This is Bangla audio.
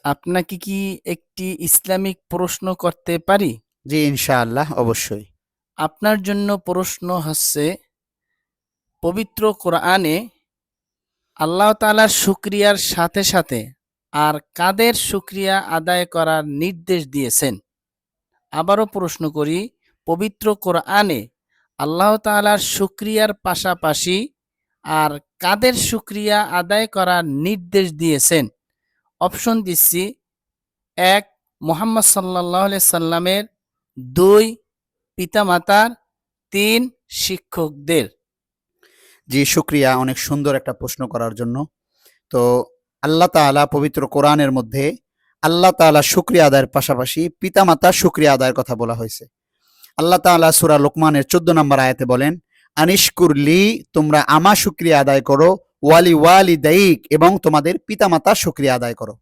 আপনাকে কি একটি ইসলামিক প্রশ্ন করতে পারি? জি, ইনশাআল্লাহ, অবশ্যই। আপনার জন্য প্রশ্ন হচ্ছে, পবিত্র কোরআনে আল্লাহ তাআলার শুকরিয়ার সাথে সাথে আর কাদের শুকরিয়া আদায় করার নির্দেশ দিয়েছেন? আবারও প্রশ্ন করি, পবিত্র কোরআনে আল্লাহ তাআলার শুকরিয়ার পাশাপাশি আর কাদের শুকরিয়া আদায় করার নির্দেশ দিয়েছেন? অপশন দিচ্ছি: ১. মুহাম্মদ সাল্লাল্লাহু আলাইহি সাল্লামের, ২. পিতামাতার, ৩. শিক্ষকদের। জি, শুকরিয়া অনেক সুন্দর একটা প্রশ্ন করার জন্য। তো আল্লাহ তাআলা পবিত্র কোরআনের মধ্যে আল্লাহ তাআলা শুকরিয়া আদায়ের পাশাপাশি পিতামাতার শুকরিয়া আদায়ের কথা বলা হয়েছে। আল্লাহ তাআলা সূরা লোকমানের ১৪ নম্বর আয়াতে বলেন, আনিশকুরলি, তোমরা আমার শুকরিয়া আদায় করো, ওয়ালি ওয়ালিদাইক, এবং তোমাদের পিতামাতার শুকরিয়া আদায় করো।